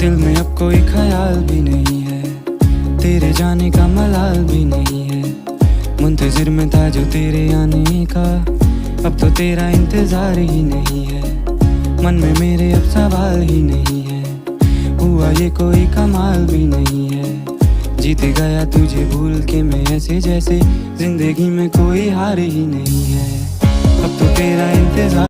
दिल में अब कोई ख्याल भी नहीं है, तेरे जाने का मलाल भी नहीं है। मुंतजिर में था जो तेरे आने का, अब तो तेरा इंतजार ही नहीं है। मन में मेरे अब सवाल ही नहीं है, हुआ ये कोई कमाल भी नहीं है। जीत गया तुझे भूल के मैं ऐसे जैसे जिंदगी में कोई हार ही नहीं है। अब तो तेरा इंतजार